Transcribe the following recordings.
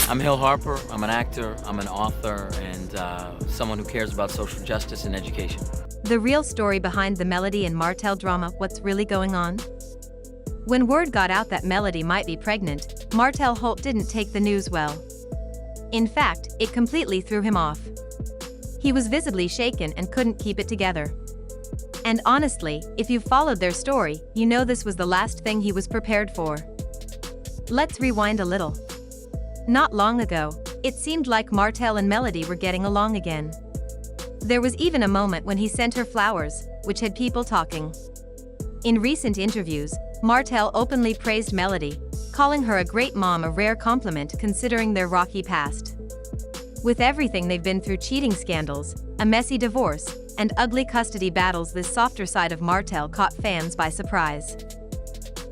I'm Hill Harper. I'm an actor, I'm an author, and someone who cares about social justice and education. The real story behind the Melody and Martell drama, what's really going on? When word got out that Melody might be pregnant, Martell Holt didn't take the news well. In fact, it completely threw him off. He was visibly shaken and couldn't keep it together. And honestly, if you've followed their story, you know this was the last thing he was prepared for. Let's rewind a little. Not long ago, it seemed like Martell and Melody were getting along again. There was even a moment when he sent her flowers, which had people talking. In recent interviews, Martell openly praised Melody, calling her a great mom, a rare compliment considering their rocky past. With everything they've been through, cheating scandals, a messy divorce, and ugly custody battles, this softer side of Martell caught fans by surprise.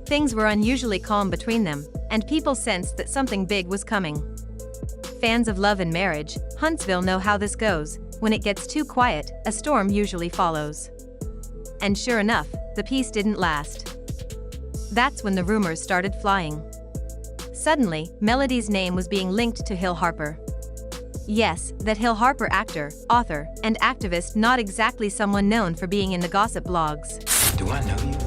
Things were unusually calm between them, and people sensed that something big was coming. Fans of love and marriage, Huntsville know how this goes. When it gets too quiet, a storm usually follows. And sure enough, the peace didn't last. That's when the rumors started flying. Suddenly, Melody's name was being linked to Hill Harper. Yes, that Hill Harper, actor, author, and activist, not exactly someone known for being in the gossip blogs. Do I know you?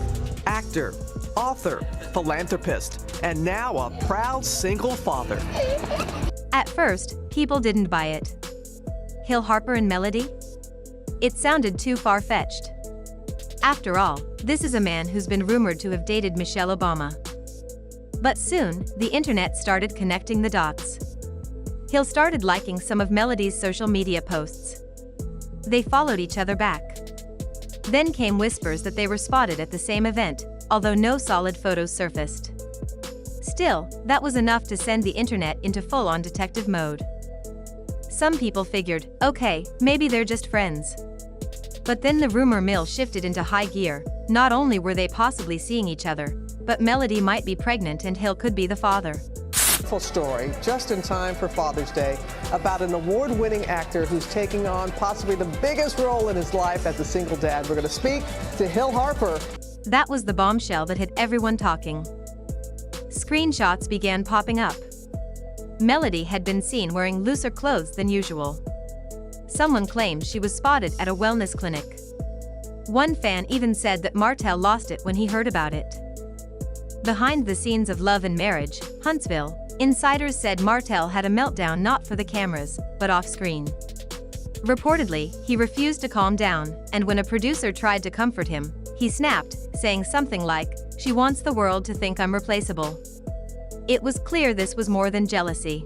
Actor, author, philanthropist, and now a proud single father. At first, people didn't buy it. Hill Harper and Melody? It sounded too far-fetched. After all, this is a man who's been rumored to have dated Michelle Obama. But soon, the internet started connecting the dots. Hill started liking some of Melody's social media posts. They followed each other back. Then came whispers that they were spotted at the same event, although no solid photos surfaced. Still, that was enough to send the internet into full-on detective mode. Some people figured, okay, maybe they're just friends. But then the rumor mill shifted into high gear. Not only were they possibly seeing each other, but Melody might be pregnant and Hill could be the father. Story just in time for Father's Day about an award-winning actor who's taking on possibly the biggest role in his life as a single dad. We're going to speak to Hill Harper. That was the bombshell that had everyone talking. Screenshots began popping up. Melody had been seen wearing looser clothes than usual. Someone claimed she was spotted at a wellness clinic. One fan even said that Martell lost it when he heard about it. Behind the scenes of Love and Marriage, Huntsville, insiders said Martell had a meltdown not for the cameras, but off-screen. Reportedly, he refused to calm down, and when a producer tried to comfort him, he snapped, saying something like, "She wants the world to think I'm replaceable." It was clear this was more than jealousy.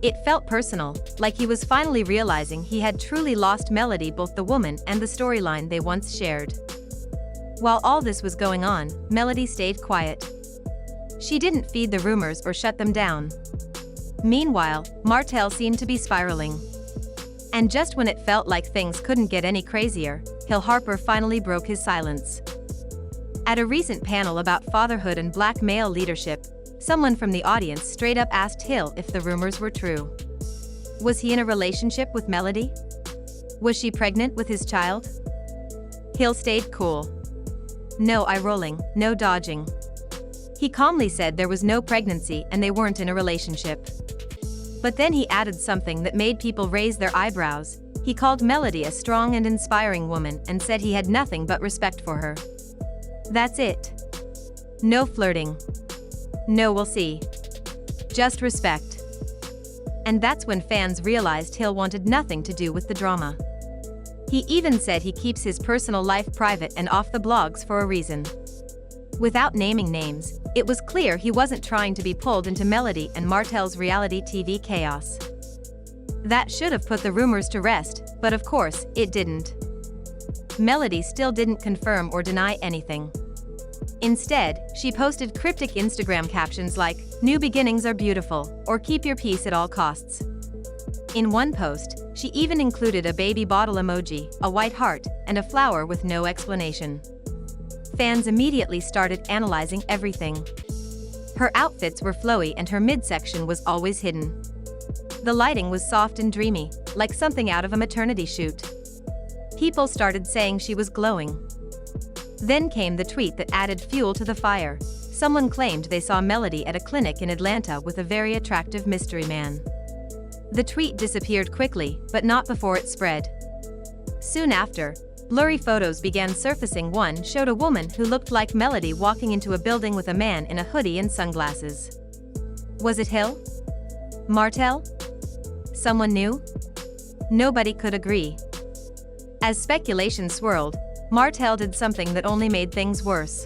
It felt personal, like he was finally realizing he had truly lost Melody, both the woman and the storyline they once shared. While all this was going on, Melody stayed quiet. She didn't feed the rumors or shut them down. Meanwhile, Martell seemed to be spiraling. And just when it felt like things couldn't get any crazier, Hill Harper finally broke his silence. At a recent panel about fatherhood and black male leadership, someone from the audience straight up asked Hill if the rumors were true. Was he in a relationship with Melody? Was she pregnant with his child? Hill stayed cool. No eye-rolling, no dodging. He calmly said there was no pregnancy and they weren't in a relationship. But then he added something that made people raise their eyebrows. He called Melody a strong and inspiring woman and said he had nothing but respect for her. That's it. No flirting. No we'll see. Just respect. And that's when fans realized Hill wanted nothing to do with the drama. He even said he keeps his personal life private and off the blogs for a reason. Without naming names, it was clear he wasn't trying to be pulled into Melody and Martell's reality TV chaos. That should have put the rumors to rest, but of course, it didn't. Melody still didn't confirm or deny anything. Instead, she posted cryptic Instagram captions like, "New beginnings are beautiful," or "Keep your peace at all costs." In one post, she even included a baby bottle emoji, a white heart, and a flower with no explanation. Fans immediately started analyzing everything. Her outfits were flowy and her midsection was always hidden. The lighting was soft and dreamy, like something out of a maternity shoot. People started saying she was glowing. Then came the tweet that added fuel to the fire, someone claimed they saw Melody at a clinic in Atlanta with a very attractive mystery man. The tweet disappeared quickly, but not before it spread. Soon after, blurry photos began surfacing. One showed a woman who looked like Melody walking into a building with a man in a hoodie and sunglasses. Was it Hill? Martell? Someone new? Nobody could agree. As speculation swirled, Martell did something that only made things worse.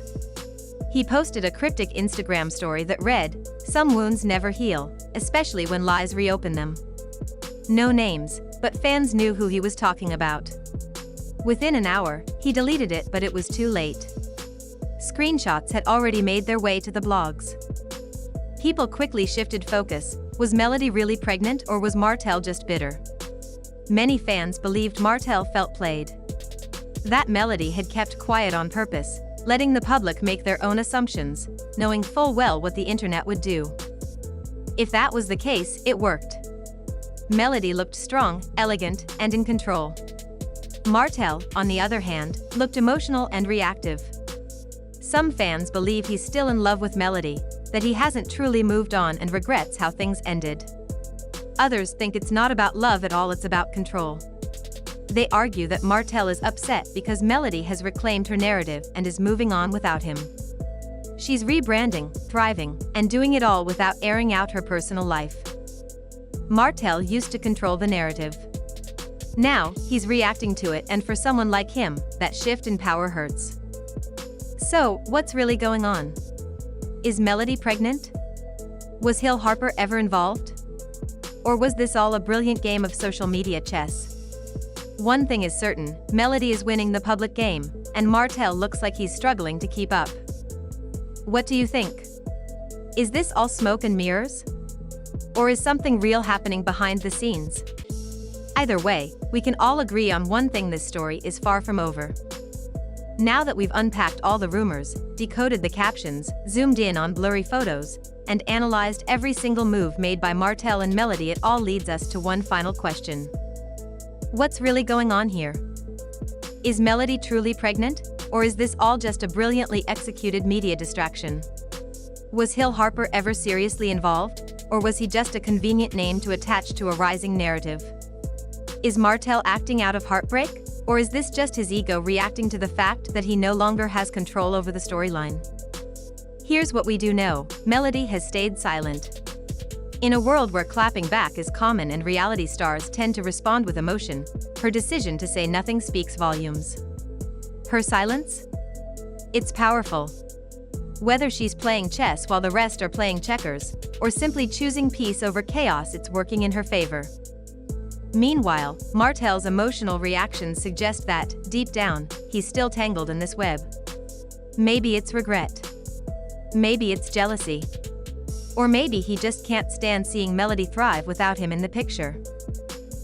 He posted a cryptic Instagram story that read, "Some wounds never heal, especially when lies reopen them." No names, but fans knew who he was talking about. Within an hour, he deleted it, but it was too late. Screenshots had already made their way to the blogs. People quickly shifted focus. Was Melody really pregnant, or was Martell just bitter? Many fans believed Martell felt played. That Melody had kept quiet on purpose, letting the public make their own assumptions, knowing full well what the internet would do. If that was the case, it worked. Melody looked strong, elegant, and in control. Martell, on the other hand, looked emotional and reactive. Some fans believe he's still in love with Melody, that he hasn't truly moved on and regrets how things ended. Others think it's not about love at all, it's about control. They argue that Martell is upset because Melody has reclaimed her narrative and is moving on without him. She's rebranding, thriving, and doing it all without airing out her personal life. Martell used to control the narrative. Now, he's reacting to it, and for someone like him, that shift in power hurts. So, what's really going on? Is Melody pregnant? Was Hill Harper ever involved? Or was this all a brilliant game of social media chess? One thing is certain, Melody is winning the public game, and Martell looks like he's struggling to keep up. What do you think? Is this all smoke and mirrors? Or is something real happening behind the scenes? Either way, we can all agree on one thing: this story is far from over. Now that we've unpacked all the rumors, decoded the captions, zoomed in on blurry photos, and analyzed every single move made by Martell and Melody, it all leads us to one final question. What's really going on here? Is Melody truly pregnant, or is this all just a brilliantly executed media distraction? Was Hill Harper ever seriously involved, or was he just a convenient name to attach to a rising narrative? Is Martell acting out of heartbreak, or is this just his ego reacting to the fact that he no longer has control over the storyline? Here's what we do know: Melody has stayed silent. In a world where clapping back is common and reality stars tend to respond with emotion, her decision to say nothing speaks volumes. Her silence? It's powerful. Whether she's playing chess while the rest are playing checkers, or simply choosing peace over chaos, it's working in her favor. Meanwhile, Martell's emotional reactions suggest that, deep down, he's still tangled in this web. Maybe it's regret. Maybe it's jealousy. Or maybe he just can't stand seeing Melody thrive without him in the picture.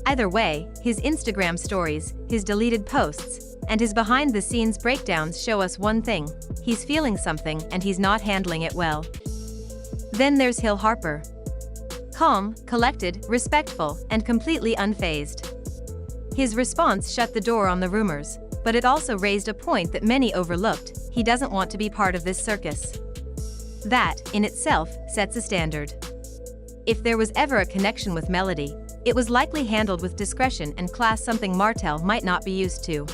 Either way, his Instagram stories, his deleted posts, and his behind-the-scenes breakdowns show us one thing: he's feeling something and he's not handling it well. Then there's Hill Harper. Calm, collected, respectful, and completely unfazed. His response shut the door on the rumors, but it also raised a point that many overlooked: he doesn't want to be part of this circus. That, in itself, sets a standard. If there was ever a connection with Melody, it was likely handled with discretion and class, something Martell might not be used to.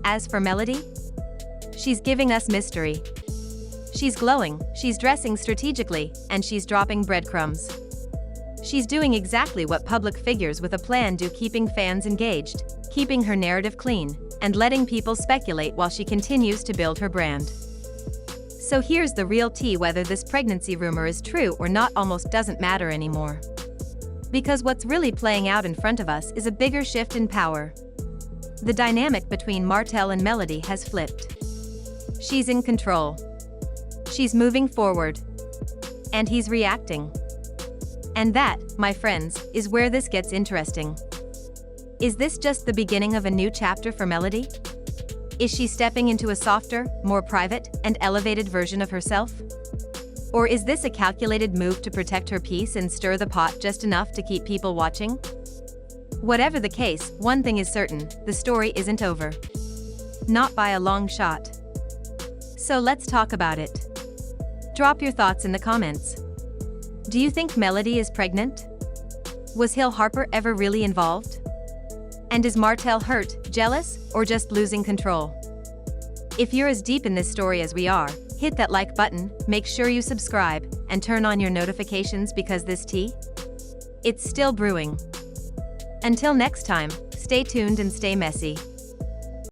As for Melody, she's giving us mystery. She's glowing, she's dressing strategically, and she's dropping breadcrumbs. She's doing exactly what public figures with a plan do: keeping fans engaged, keeping her narrative clean, and letting people speculate while she continues to build her brand. So here's the real tea: whether this pregnancy rumor is true or not almost doesn't matter anymore. Because what's really playing out in front of us is a bigger shift in power. The dynamic between Martell and Melody has flipped. She's in control. She's moving forward. And he's reacting. And that, my friends, is where this gets interesting. Is this just the beginning of a new chapter for Melody? Is she stepping into a softer, more private, and elevated version of herself? Or is this a calculated move to protect her peace and stir the pot just enough to keep people watching? Whatever the case, one thing is certain: the story isn't over. Not by a long shot. So let's talk about it. Drop your thoughts in the comments. Do you think Melody is pregnant? Was Hill Harper ever really involved? And is Martell hurt, jealous, or just losing control? If you're as deep in this story as we are, hit that like button, make sure you subscribe, and turn on your notifications because this tea? It's still brewing. Until next time, stay tuned and stay messy.